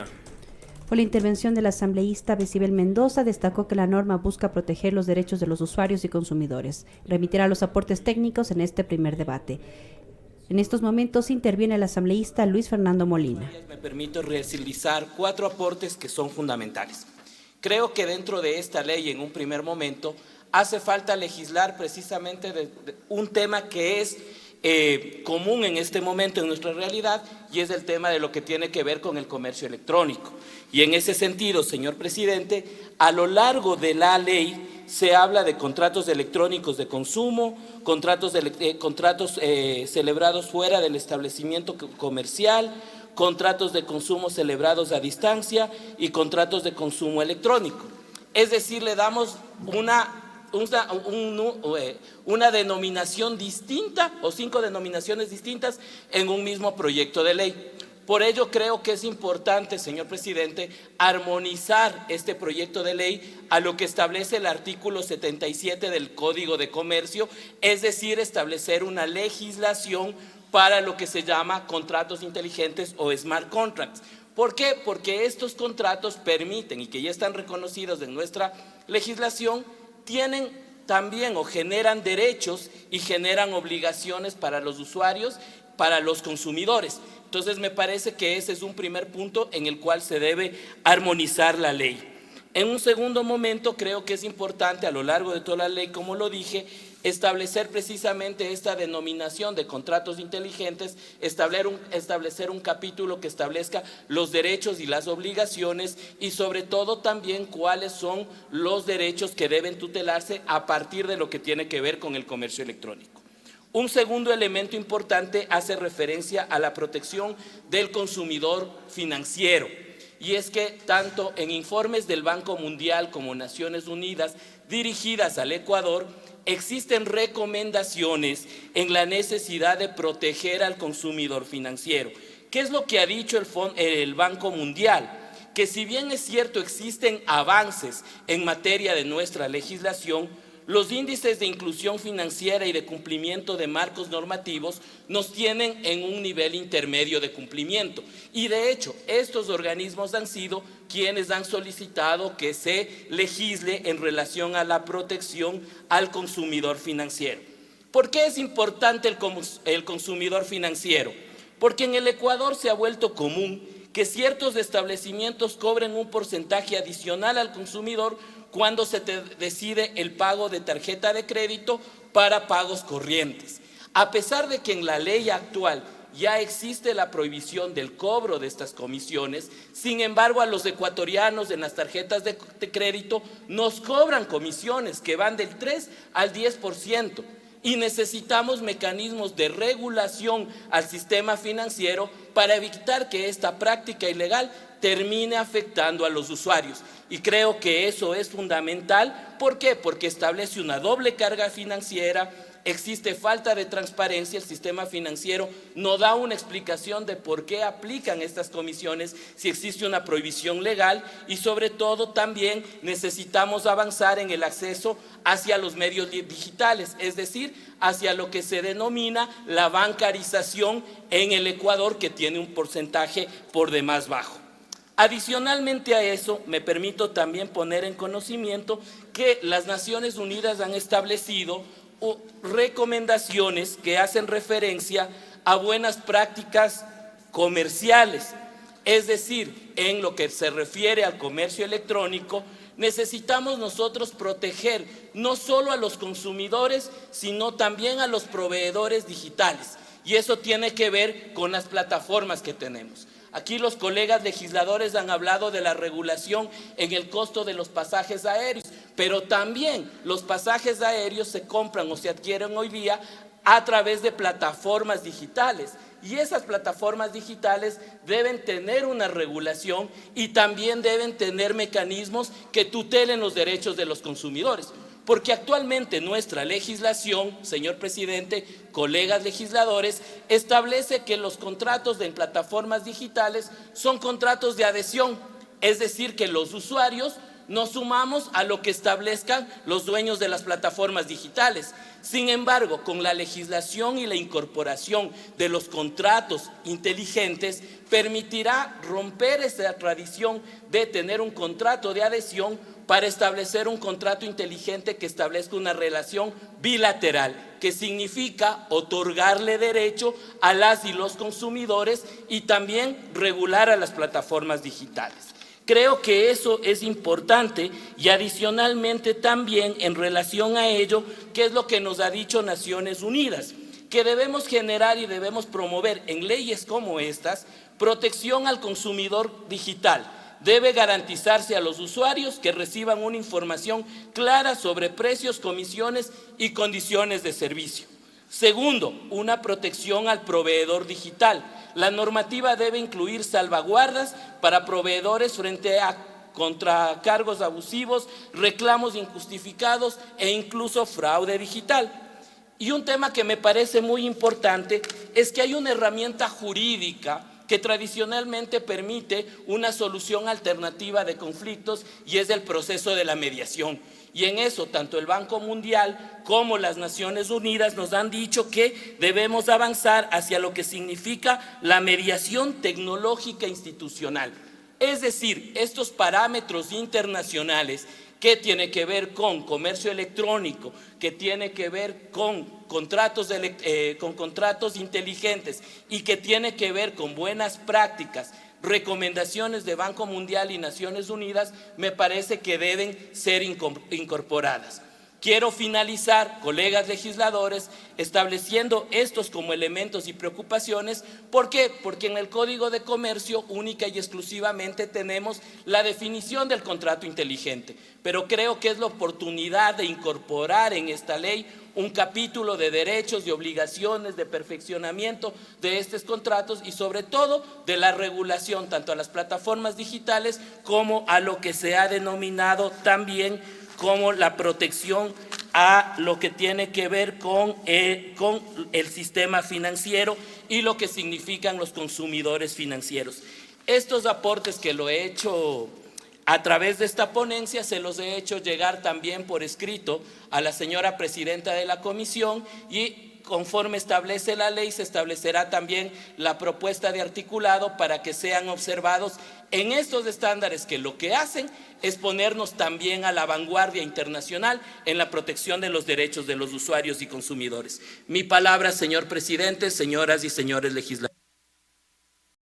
terminar. Por la intervención del asambleísta Becibel Mendoza, destacó que la norma busca proteger los derechos de los usuarios y consumidores. Remitirá los aportes técnicos en este primer debate. En estos momentos interviene el asambleísta Luis Fernando Molina. Me permito realizar 4 aportes que son fundamentales. Creo que dentro de esta ley, en un primer momento, hace falta legislar precisamente de un tema que es común en este momento en nuestra realidad, y es el tema de lo que tiene que ver con el comercio electrónico. Y en ese sentido, señor presidente, a lo largo de la ley se habla de contratos electrónicos de consumo, contratos celebrados fuera del establecimiento comercial, contratos de consumo celebrados a distancia y contratos de consumo electrónico. Es decir, le damos una denominación distinta o 5 denominaciones distintas en un mismo proyecto de ley. Por ello creo que es importante, señor presidente, armonizar este proyecto de ley a lo que establece el artículo 77 del Código de Comercio, es decir, establecer una legislación para lo que se llama contratos inteligentes o smart contracts. ¿Por qué? Porque estos contratos permiten, y que ya están reconocidos en nuestra legislación, tienen también o generan derechos y generan obligaciones para los usuarios, para los consumidores. Entonces me parece que ese es un primer punto en el cual se debe armonizar la ley. En un segundo momento creo que es importante a lo largo de toda la ley, como lo dije, establecer precisamente esta denominación de contratos inteligentes, establecer un capítulo que establezca los derechos y las obligaciones y sobre todo también cuáles son los derechos que deben tutelarse a partir de lo que tiene que ver con el comercio electrónico. Un segundo elemento importante hace referencia a la protección del consumidor financiero, y es que tanto en informes del Banco Mundial como Naciones Unidas dirigidas al Ecuador existen recomendaciones en la necesidad de proteger al consumidor financiero. ¿Qué es lo que ha dicho el Banco Mundial? Que si bien es cierto existen avances en materia de nuestra legislación, los índices de inclusión financiera y de cumplimiento de marcos normativos nos tienen en un nivel intermedio de cumplimiento. Y de hecho, estos organismos han sido quienes han solicitado que se legisle en relación a la protección al consumidor financiero. ¿Por qué es importante el consumidor financiero? Porque en el Ecuador se ha vuelto común que ciertos establecimientos cobren un porcentaje adicional al consumidor cuando se decide el pago de tarjeta de crédito para pagos corrientes. A pesar de que en la ley actual ya existe la prohibición del cobro de estas comisiones, sin embargo a los ecuatorianos en las tarjetas de crédito nos cobran comisiones que van del 3 al 10%. Y necesitamos mecanismos de regulación al sistema financiero para evitar que esta práctica ilegal termine afectando a los usuarios. Y creo que eso es fundamental. ¿Por qué? Porque establece una doble carga financiera, existe falta de transparencia, el sistema financiero no da una explicación de por qué aplican estas comisiones si existe una prohibición legal, y sobre todo también necesitamos avanzar en el acceso hacia los medios digitales, es decir, hacia lo que se denomina la bancarización en el Ecuador, que tiene un porcentaje por demás bajo. Adicionalmente a eso, me permito también poner en conocimiento que las Naciones Unidas han establecido recomendaciones que hacen referencia a buenas prácticas comerciales. Es decir, en lo que se refiere al comercio electrónico, necesitamos nosotros proteger no solo a los consumidores, sino también a los proveedores digitales. Y eso tiene que ver con las plataformas que tenemos. Aquí los colegas legisladores han hablado de la regulación en el costo de los pasajes aéreos, pero también los pasajes aéreos se compran o se adquieren hoy día a través de plataformas digitales. Y esas plataformas digitales deben tener una regulación y también deben tener mecanismos que tutelen los derechos de los consumidores. Porque actualmente nuestra legislación, señor presidente, colegas legisladores, establece que los contratos en plataformas digitales son contratos de adhesión, es decir, que los usuarios nos sumamos a lo que establezcan los dueños de las plataformas digitales. Sin embargo, con la legislación y la incorporación de los contratos inteligentes, permitirá romper esa tradición de tener un contrato de adhesión para establecer un contrato inteligente que establezca una relación bilateral, que significa otorgarle derecho a las y los consumidores y también regular a las plataformas digitales. Creo que eso es importante y adicionalmente también en relación a ello, ¿qué es lo que nos ha dicho Naciones Unidas? Que debemos generar y debemos promover en leyes como estas protección al consumidor digital. Debe garantizarse a los usuarios que reciban una información clara sobre precios, comisiones y condiciones de servicio. Segundo, una protección al proveedor digital. La normativa debe incluir salvaguardas para proveedores frente a contracargos abusivos, reclamos injustificados e incluso fraude digital. Y un tema que me parece muy importante es que hay una herramienta jurídica que tradicionalmente permite una solución alternativa de conflictos y es el proceso de la mediación. Y en eso, tanto el Banco Mundial como las Naciones Unidas nos han dicho que debemos avanzar hacia lo que significa la mediación tecnológica institucional. Es decir, estos parámetros internacionales que tiene que ver con comercio electrónico, que tiene que ver con contratos inteligentes y que tiene que ver con buenas prácticas, recomendaciones de Banco Mundial y Naciones Unidas, me parece que deben ser incorporadas. Quiero finalizar, colegas legisladores, estableciendo estos como elementos y preocupaciones. ¿Por qué? Porque en el Código de Comercio única y exclusivamente tenemos la definición del contrato inteligente, pero creo que es la oportunidad de incorporar en esta ley un capítulo de derechos y obligaciones, de perfeccionamiento de estos contratos y sobre todo de la regulación tanto a las plataformas digitales como a lo que se ha denominado también como la protección a lo que tiene que ver con el sistema financiero y lo que significan los consumidores financieros. Estos aportes que lo he hecho a través de esta ponencia se los he hecho llegar también por escrito a la señora presidenta de la comisión y conforme establece la ley se establecerá también la propuesta de articulado para que sean observados en estos estándares que lo que hacen es ponernos también a la vanguardia internacional en la protección de los derechos de los usuarios y consumidores. Mi palabra, señor presidente, señoras y señores legisladores.